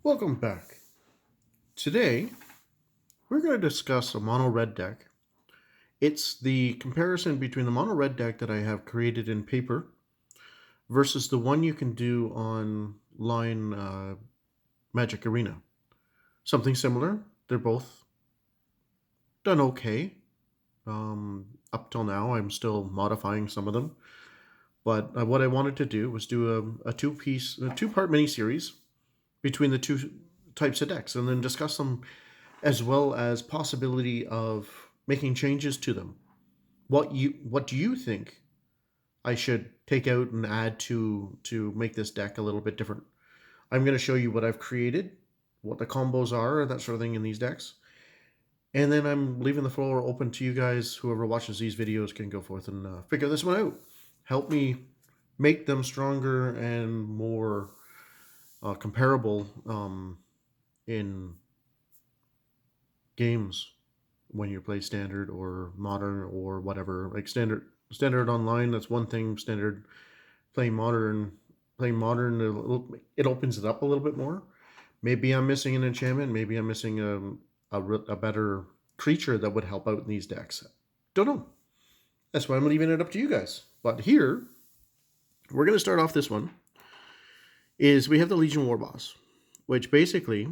Welcome back. Today, we're going to discuss a mono red deck. It's the comparison between the mono red deck that I have created in paper versus the one you can do online Magic Arena. Something similar. They're both done okay. Up till now, I'm still modifying some of them. But what I wanted to do was do a two-part mini series between the two types of decks, and then discuss them as well as possibility of making changes to them. What do you think I should take out and add to make this deck a little bit different? I'm going to show you what I've created, what the combos are, that sort of thing in these decks. And then I'm leaving the floor open to you guys. Whoever watches these videos can go forth and figure this one out. Help me make them stronger and more comparable in games when you play standard or modern or whatever. Like standard online, that's one thing. Standard playing modern, it opens it up a little bit more. Maybe I'm missing an enchantment. Maybe I'm missing a better creature that would help out in these decks. Don't know. That's why I'm leaving it up to you guys. But here, we're going to start off this one. Is we have the Legion War Boss, which basically,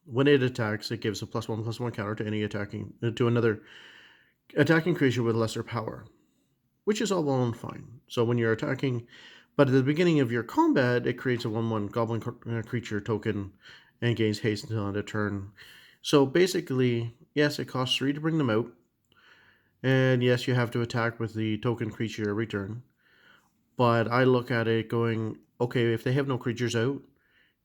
when it attacks, it gives a +1/+1 counter to any another attacking creature with lesser power, which is all well and fine. So when you're attacking, but at the beginning of your combat, it creates a 1/1 Goblin creature token and gains haste until end of turn. So basically, yes, it costs 3 to bring them out, and yes, you have to attack with the token creature every turn. But I look at it going, okay, if they have no creatures out,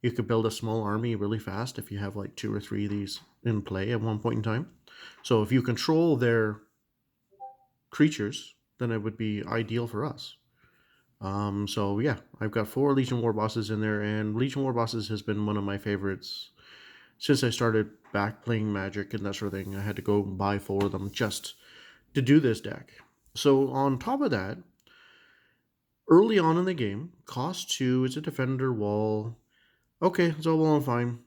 you could build a small army really fast if you have like 2 or 3 of these in play at one point in time. So if you control their creatures, then it would be ideal for us. So yeah, I've got 4 Legion War Bosses in there, and Legion War Bosses has been one of my favorites since I started back playing Magic and that sort of thing. I had to go buy 4 of them just to do this deck. So on top of that, early on in the game, cost 2, it's a defender wall. Okay, it's all well and fine.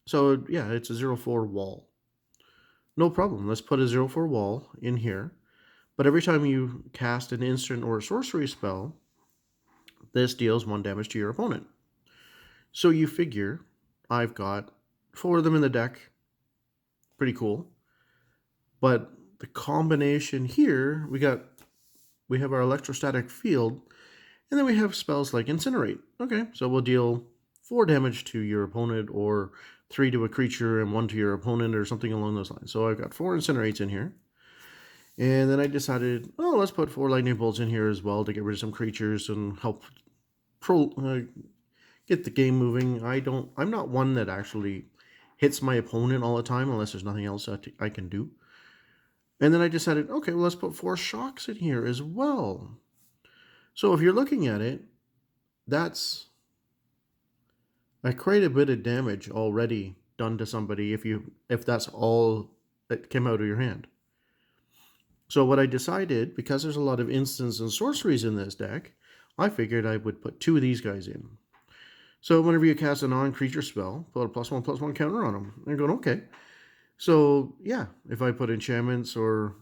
So yeah, it's a 0/4 wall. No problem. Let's put a 0/4 wall in here. But every time you cast an instant or a sorcery spell, this deals 1 damage to your opponent. So you figure I've got 4 of them in the deck. Pretty cool. But the combination here, we have our electrostatic field, and then we have spells like Incinerate. Okay, so we'll deal 4 damage to your opponent, or 3 to a creature and 1 to your opponent, or something along those lines. So I've got 4 Incinerates in here. And then I decided, oh, let's put 4 Lightning Bolts in here as well to get rid of some creatures and help get the game moving. I'm not one that actually hits my opponent all the time unless there's nothing else I can do. And then I decided, okay, well, let's put 4 Shocks in here as well. So if you're looking at it, that's quite a bit of damage already done to somebody if that's all that came out of your hand. So what I decided, because there's a lot of instants and sorceries in this deck, I figured I would put 2 of these guys in. So whenever you cast a non-creature spell, put a +1/+1 counter on them. They're going, okay. So yeah, if I put enchantments, or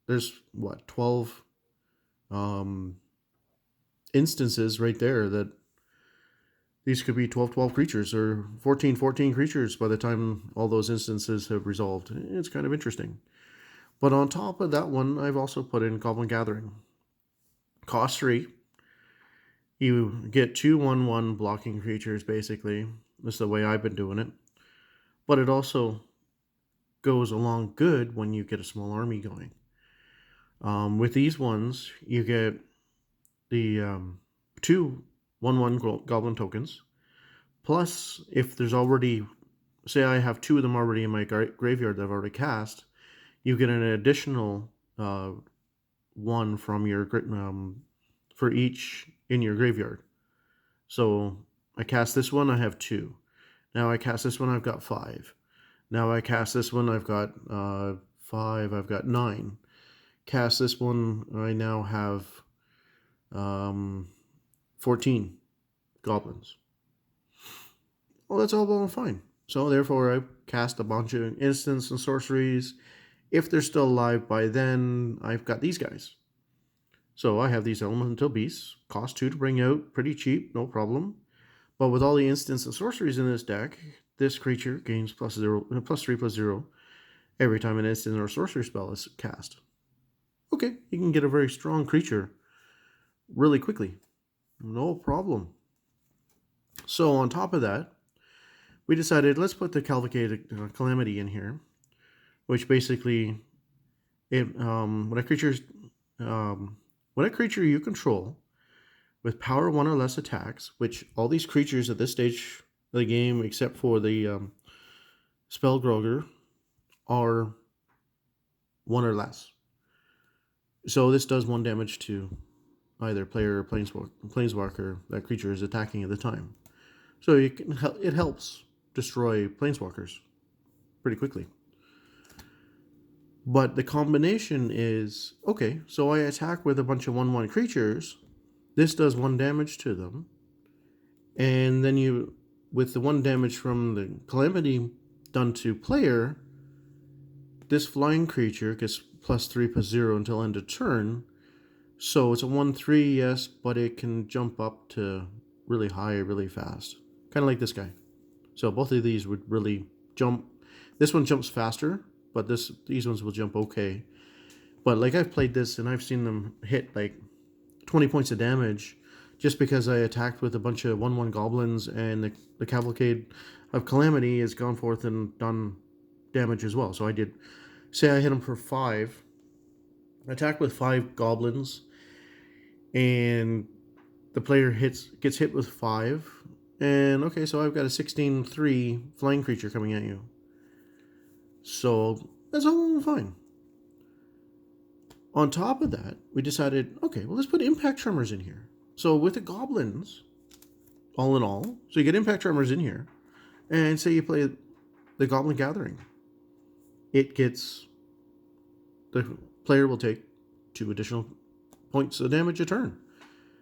there's 12 instances right there that these could be 12 creatures, or 14 creatures by the time all those instances have resolved. It's kind of interesting. But on top of that one, I've also put in Goblin Gathering. Cost 3. You get 2 1/1 blocking creatures, basically. That's the way I've been doing it. But it also goes along good when you get a small army going. With these ones, you get the 2 1/1 Goblin tokens. Plus, if there's already, say I have 2 of them already in my graveyard that I've already cast, you get an additional 1 from your for each in your graveyard. So I cast this one, I have 2. Now I cast this one, I've got 5. Now I cast this one, I've got 5. I've got 9. Cast this one, I now have 14 goblins. Well, that's all well and fine. So therefore, I cast a bunch of instants and sorceries. If they're still alive by then, I've got these guys. So I have these elemental beasts, cost 2 to bring out, pretty cheap, no problem. But with all the instants and sorceries in this deck, this creature gains +3/+0 every time an instant or sorcery spell is cast. Okay, you can get a very strong creature really quickly. No problem. So on top of that, we decided let's put the Cavalcade Calamity in here, which basically, when a creature you control with power 1 or less attacks, which all these creatures at this stage of the game, except for the Spellgroger, are 1 or less. So this does 1 damage to either player or planeswalker that creature is attacking at the time. So it helps destroy planeswalkers pretty quickly. But the combination is, okay, so I attack with a bunch of 1/1 creatures. This does 1 damage to them. And then with the 1 damage from the Calamity done to player, this flying creature gets +3/+0 until end of turn. So it's a 1/3, yes, but it can jump up to really high really fast. Kind of like this guy. So both of these would really jump. This one jumps faster, but these ones will jump okay. But like I've played this and I've seen them hit like 20 points of damage just because I attacked with a bunch of 1/1 goblins, and the Cavalcade of Calamity has gone forth and done damage as well. So I did, say I hit him for 5, attack with 5 goblins, and the player gets hit with 5, and okay, so I've got a 16/3 flying creature coming at you. So that's all fine. On top of that, we decided, okay, well, let's put impact tremors in here. So with the goblins, all in all, so you get impact tremors in here, and say you play the Goblin Gathering, the player will take 2 additional points of damage a turn,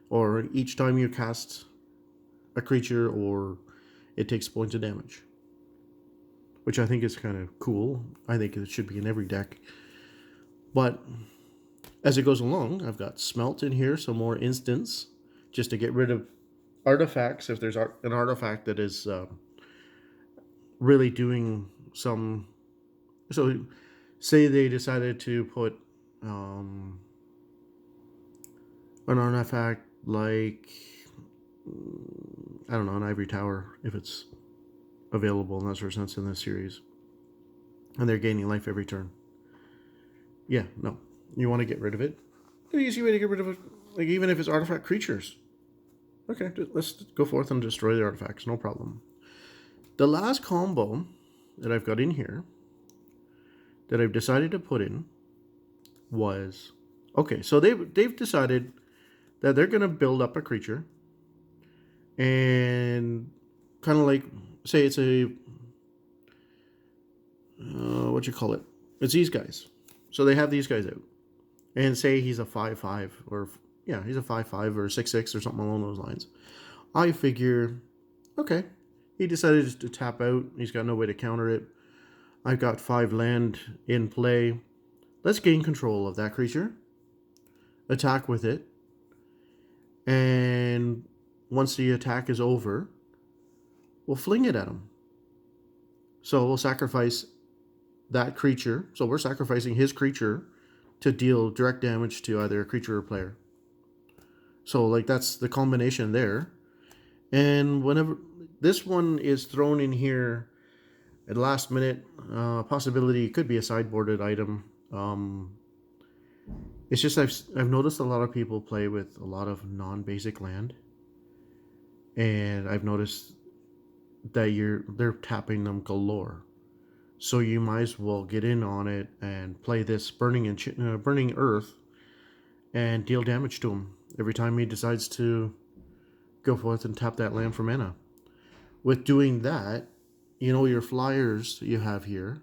or each time you cast a creature, or it takes points of damage, which I think is kind of cool. I think it should be in every deck. But as it goes along, I've got Smelt in here, some more instants, just to get rid of artifacts. If there's an artifact that is really doing some... So say they decided to put an artifact like, I don't know, an Ivory Tower, if it's available in that sort of sense in this series, and they're gaining life every turn. Yeah, no. You want to get rid of it? The easy way to get rid of it, like even if it's artifact creatures. Okay, let's go forth and destroy the artifacts, no problem. The last combo that I've got in here that I've decided to put in was, okay, so they've decided that they're going to build up a creature, and kind of like, say it's a, what you call it? It's these guys. So they have these guys out, and say he's a 5/5, or yeah, he's a 5/5 or a 6/6 or something along those lines. I figure, okay, he decided to tap out. He's got no way to counter it. I've got 5 land in play. Let's gain control of that creature, attack with it, and once the attack is over, we'll fling it at him. So we'll sacrifice that creature. So we're sacrificing his creature to deal direct damage to either a creature or player. So like that's the combination there. And whenever this one is thrown in here at last minute, possibility it could be a sideboarded item. It's just I've noticed a lot of people play with a lot of non-basic land, and I've noticed that they're tapping them galore. So you might as well get in on it and play this Burning Earth and deal damage to him every time he decides to go forth and tap that land for mana. With doing that, your flyers you have here,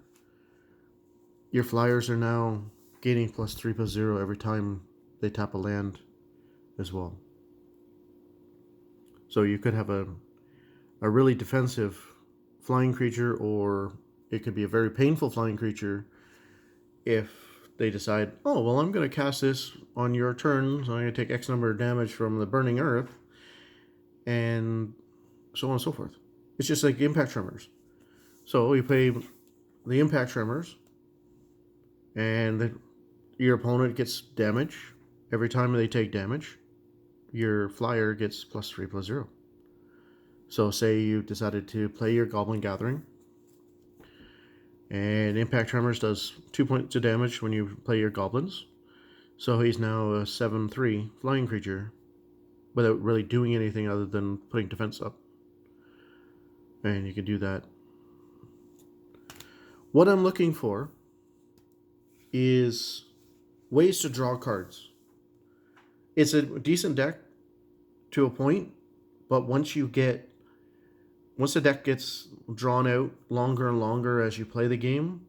your flyers are now gaining +3/+0 every time they tap a land as well. So you could have a really defensive flying creature, or it could be a very painful flying creature if they decide, oh, well, I'm going to cast this on your turn, so I'm going to take X number of damage from the Burning Earth, and so on and so forth. It's just like Impact Tremors. So you play the Impact Tremors, and your opponent gets damage. Every time they take damage, your flyer gets +3/+0. So say you decided to play your Goblin Gathering, and Impact Tremors does 2 points of damage when you play your Goblins. So he's now a 7/3 flying creature without really doing anything other than putting defense up. And you can do that. What I'm looking for is ways to draw cards. It's a decent deck to a point, but once the deck gets drawn out longer and longer as you play the game,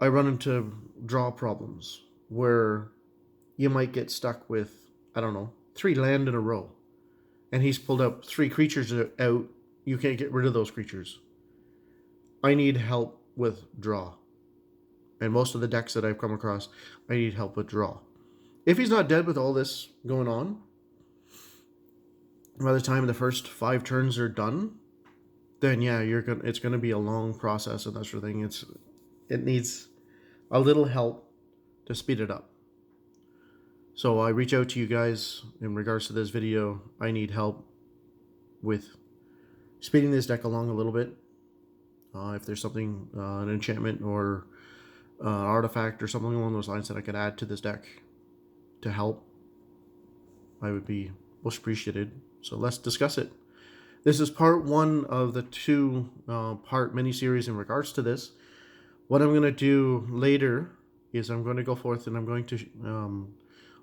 I run into draw problems where you might get stuck with, I don't know, 3 land in a row, and he's pulled up 3 creatures out. You can't get rid of those creatures. I need help with draw. And most of the decks that I've come across, I need help with draw. If he's not dead with all this going on, by the time the first 5 turns are done, then yeah, it's gonna be a long process and that sort of thing. It needs a little help to speed it up. So I reach out to you guys in regards to this video. I need help with speeding this deck along a little bit. If there's something, an enchantment or artifact or something along those lines that I could add to this deck to help, I would be most appreciated. So let's discuss it. This is part 1 of the 2-part mini-series in regards to this. What I'm going to do later is I'm going to go forth and I'm going to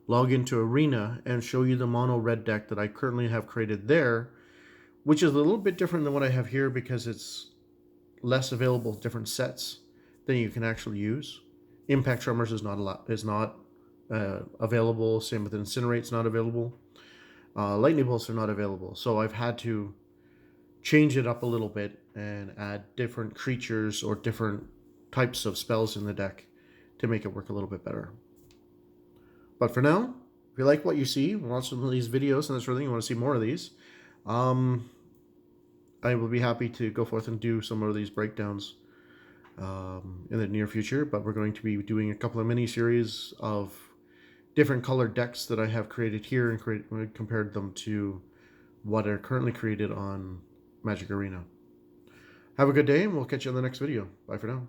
log into Arena and show you the mono red deck that I currently have created there, which is a little bit different than what I have here because it's less available different sets than you can actually use. Impact Tremors is not available. Same with Incinerate's not available. Lightning Bolts are not available. So I've had to change it up a little bit and add different creatures or different types of spells in the deck to make it work a little bit better. But for now, if you like what you see, watch some of these videos and that sort of thing, you want to see more of these, I will be happy to go forth and do some of these breakdowns in the near future. But we're going to be doing a couple of mini-series of different colored decks that I have created here and compared them to what are currently created on Magic Arena. Have a good day, and we'll catch you in the next video. Bye for now.